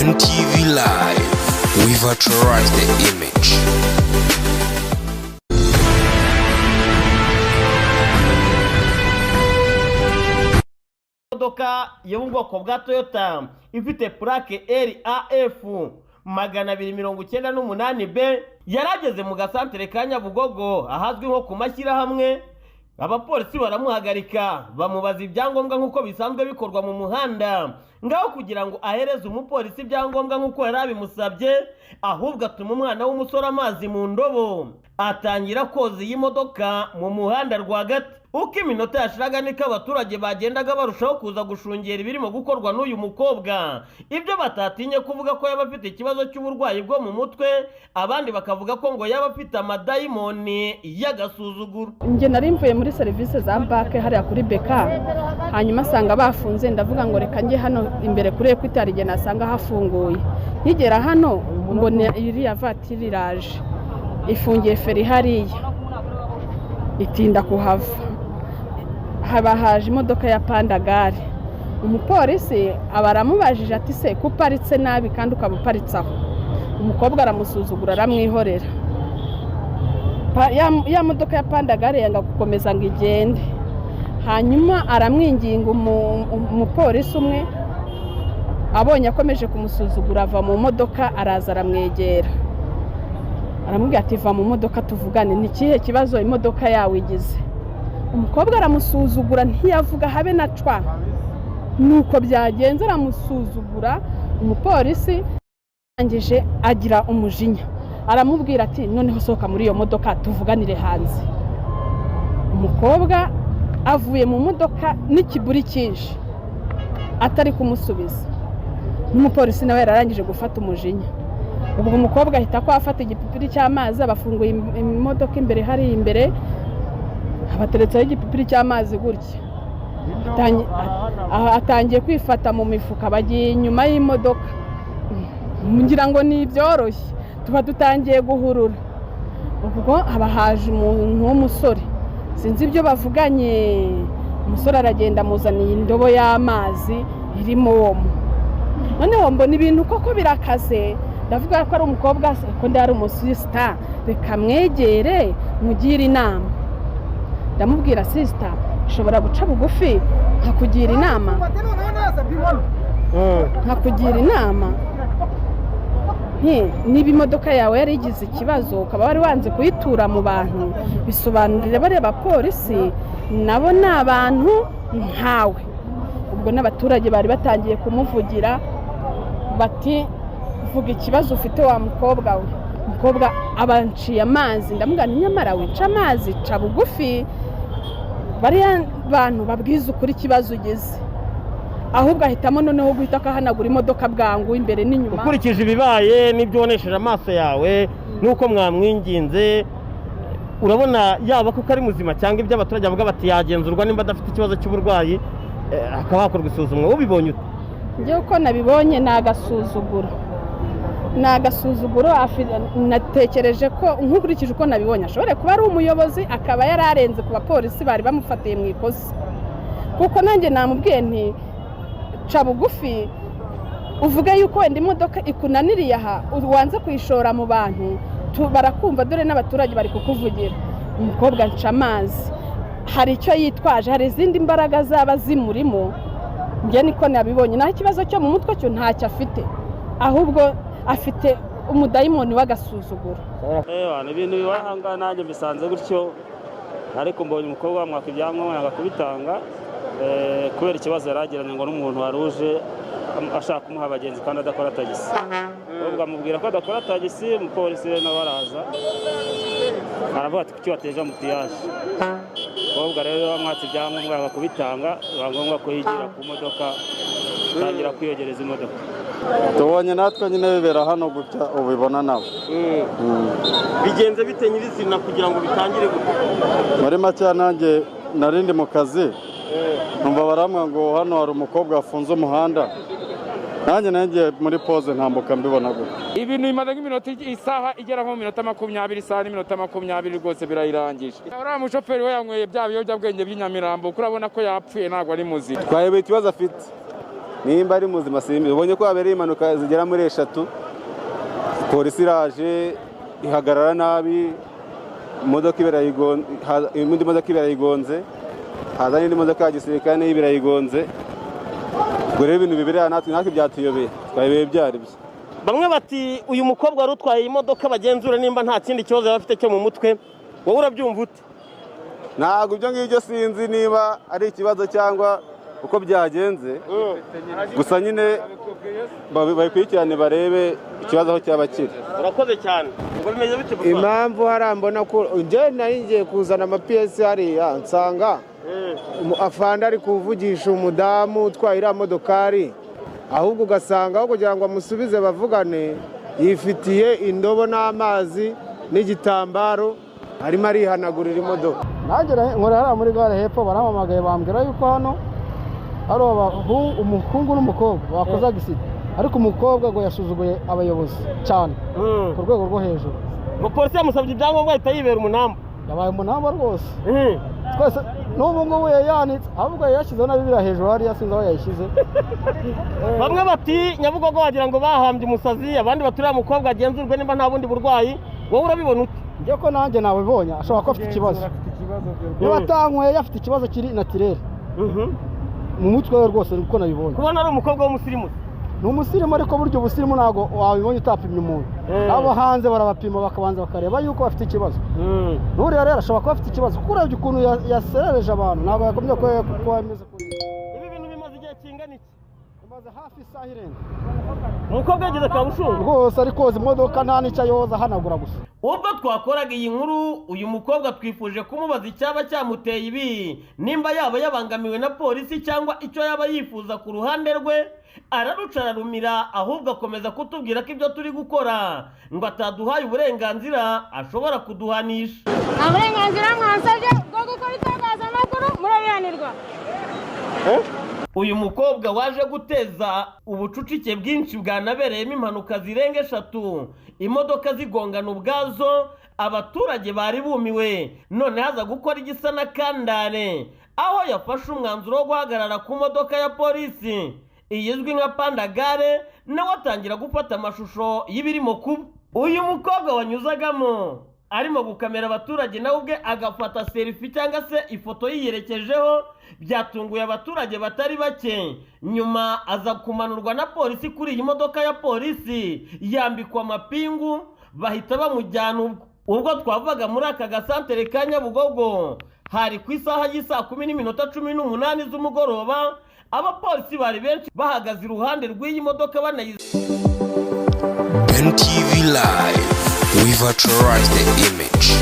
NTV Live, we virtualize the image. Imodoka yo mu bwoko bwa Toyota ifite plaque RAF 298B yarageze mu gasantere ka Nyabugogo ahazwi nko ku mashyirahamwe. Abapolisi baramuhagarika bamubaza ibyangombwa nkuko bisanzwe bikorwa mu muhanda, ngaho kugira ngo ahereze umupolisi ibyangombwa nkuko yarabimusabye, ahubwo atuma umwana w'umusore amazi mu ndobo atangira koza iyi modoka mu muhanda rwagati. Uko iminota yashiraga niko abaturage bagendaga barushaho kuza gushungera ibirimo gukorwa n'uyu mukobwa, ibyo batatinye kuvuga ko yaba afite ikibazo cy'uburwayi bwo mu mutwe, abandi bakavuga ko ngo yaba afite amadayimoni y'agasuzuguro. Nge nari mvuye muri serivisi za banke hariya kuri Beka, hanyuma asanga bafunze, ndavuga ngo reka nge hano imbere kuri Equity nge nasanga hafunguye. Nkigera hano mbona iriya vatiri iraje ifungiye feri hariya itinda kuhava. Haba haje imodoka ya Pandagare, umupolisi abaramubajije ati se kuparitse nabi kandi ukabuparitse aho. Umukobwa aramusuzugura aramwihorera. Ya modoka ya Pandagare yanga gukomeza ngo igende, hanyuma aramwinginga umupolisi umwe, abonye akomeje kumusuzugura ava mu modoka, araza aramwegera aramubwira ati va mu modoka tuvugane, ni kihe kibazo imodoka yawe igize. Umukobwa aramusuzugura ntiyavuga habe na cwa, nuko byagenze aramusuzugura. Umupolisi angije agira umujinya, aramubwira ati noneho sohoka muri iyo modoka tuvuganire hanze. Umukobwa avuye mu modoka n'ikiburi cyinshi atari kumusubiza, n'umupolisi nawe yararangije gufata umujinya. Ubwo umukobwa ahita ko afata igipipiri cy'amazi, abafunguye imodoka imbere hari imbere, abateretseho igipipiri cy'amazi gutya, atangiye kwifata mu mifuka. Bagiye inyuma y'imodoka, ngira ngo ni byoroshye, tuba dutangiye guhurura. Ubwo haba haje umuntu w'umusore, sinzi ibyo bavuganye. Umusore aragenda amuzaniye indobo y'amazi irimo omo. Noneho mbona ibintu koko birakaze, ndavuga ko ari umukobwa ko ndi ari umusista, reka mwegere mugire inama. Ndamubwira sister, ushobora guca bugufi nkakugira inama, nkakugira inama. Niba imodoka yawe yari igize ikibazo ukaba wari wanze kuyitura mu bantu, bisobanurire bareba polisi nabo ni abantu nkawe. Ubwo n'abaturage bari batangiye kumuvugira bati vuga ikibazo ufite wa mukobwa we. Umukobwa abanciye amazi, ndamubwira nyamara wica amazi ca bugufi, bariya bantu babwiza ukuri ikibazo ugize, ahubwo ahitamo noneho guhita akahanagura imodoka bwangu imbere n'inyuma. Ukurikije ibibaye n'ibyo wonesheje amaso yawe nuko mwamwinginze, urabona yaba kuko ari muzima cyangwa ibyo abaturage bavuga bati yagenzurwa nimba adafite ikibazo cy'uburwayi akaba hakorwa isuzumwa, ubibonye ute? Ngewe uko nabibonye ni agasuzuguro. Natekereje ko nkurikije uko nabibonye ashobora kuba ari umuyobozi, akaba yararenze ku bapolisi bari bamufatiye mu ikosa. Kuko nanjye namubwiye nti ca bugufi uvuge yuko wenda imodoka ikunaniriye aha wanze kuyishora mu bantu, barakumva dore n'abaturage bari kukuvugira. Umukobwa nca amazi, hari icyo yitwaje, hari izindi mbaraga zaba zimurimo. Nge niko nabibonye, naho ikibazo cyo mu mutwe cyo ntacyo afite, ahubwo afite umudayimoni w'agasuzuguro. Ibintu bibahanga nanjye bisanze gutyo, ariko mbonye umukobwa wamwaka ibyangombwa yanga kubitanga kubera ikibazo yaragiranye ngo n'umuntu waruje ashaka kumuha abagenzi kandi adakora tagisi. Ubwo amubwira ko adakora tagisi, umupolisi nawe araza aravuga ati kuki wateje amutiyaje. Ubwo rero bamwatse ibyangombwa yanga kubitanga, biba ngombwa ko yigira ku modoka atangira kwiyogereza imodoka. Tubonye natwe nyine bibera hano gutya ubibona nabo. Bigenze bite nyirizina kugira ngo bitangire gutya? Muri make nanjye narindi mu kazi, numva baramwa ngo hano hari umukobwa wafunze umuhanda, nanjye muri pause ntambuka mbibona gutya. Ibintu bimaze nk'iminota isaha igera nko minota 20, isaha n'iminota 20 rwose birayirangije. Uriya mushoferi we yanyweye bya biyobyabwenge by'inyamirambo, kurabona ko yapfuye ntabwo ari muzima. Twayebe ikibazo afite nimba ari muzima simbi. Ubonye ko habereye impanuka zigera muri 3, polisi iraje ihagarara nabi, imodoka ibirayigonze, haza n'indi modoka ya gisirikare nayo ibirayigonze. Ubwo rero ibintu bibiri natwe byatuyobeye, twayobeye byari byo. Bamwe bati uyu mukobwa wari utwaye iyi modoka bagenzura nimba nta kindi kibazo yaba afite cyo mu mutwe, wowe urabyumva ute? Ntabwo ibyo ngibyo sinzi niba ari ikibazo cyangwa uko byagenze, gusa nyine babikurikirane barebe ikibazo aho cyaba kiri. Urakoze cyane. Ubwo bimeze bite papa? Impamvu harambona ko nje nari ngiye kuzana amapiyesi hariya nsanga afande ari kuvugisha umudamu utwaye iriya modokari, ahubwo ugasanga aho kugira ngo amusubize bavugane yifitiye indobo n'amazi n'igitambaro arimo arihanagurira imodoka. Nanjye nkora hariya muri gare hepfo barampamagaye bambwira yuko hano hari umuhungu n'umukobwa bakoze agisida, ariko umukobwa ngo yasuzuguye abayobozi cyane ku rwego rwo hejuru. Ngo polisi yamusabye ibyangombwa ahita yibera umunamba. Yabaye umunamba rwose. Twese n'ubu ngubu yayanitse, ahubwo yashyizeho na Bibiliya hejuru hariya sinzi aho yayishyize. Bamwe bati Nyabugogo wagira ngo bahambye umusazi, abandi baturiye umukobwa agenzurwe nimba nta bundi burwayi. Wowe urabibona ute? Njye ko nanjye nabibonye ashobora kuba afite ikibazo. Niba atanyweye afite ikibazo kiri naturel. Mu mutwe we rwose uko nabibonye. Kubona ari umukobwa w'umusirimu. Ni umusirimu, ariko buryo ubusirimu ntabwo wabibonye utapimye umuntu. Abo hanze barabapima bakabanza bakareba yuko bafite ikibazo. N'uriya rero ashobora kuba afite ikibazo kuko urebye ukuntu yaserereje abantu, ntabwo yagombye kuba ameze kuri. Ibi bintu bimaze igihe kingana iki? Bimaze hafi isaha irenga. Umukobwa yagize akabushungu rwose, ari koza imodoka nta n'icyo yoza ahanagura gusa. Ubwo twakoraga iyi nkuru, uyu mukobwa twifuje kumubaza icyaba cyamuteye ibi, nimba yaba yabangamiwe na polisi cyangwa icyo yaba yifuza ku ruhande rwe. Ararucararumira, ahubwo akomeza kutubwira ko ibyo turi gukora ngo ataduhaye uburenganzira ashobora kuduhanisha. Nta burenganzira mwansabye bwo gukora itangazamakuru, murabihanirwa. Uyu mukobwa waje guteza ubucucike bwinshi bwanabereyemo impanuka zirenga 3, imodoka zigongana ubwazo, abaturage bari bumiwe, none haza gukora igisa na kandare, aho yafashe umwanzuro wo guhagarara ku modoka ya polisi iyizwi nka Pandagare, nawe atangira gufata amashusho y'ibirimo kuba. Uyu mukobwa wanyuzagamo arimo gukamera abaturage, nawe ubwe agafata selfie cyangwa se ifoto yiyerekejeho, byatunguye abaturage batari bake. Nyuma aza kumanurwa na polisi kuri iyi modoka ya polisi, yambikwa amapingu, bahita bamujyana. Ubwo twavaga muri aka gasantere ka Nyabugogo hari ku isaha y'isa 10:18 z'umugoroba, abapolisi bari benshi bahagaze iruhande rw'iyi modoka banayize. Ben TV Live, we virtualize the image.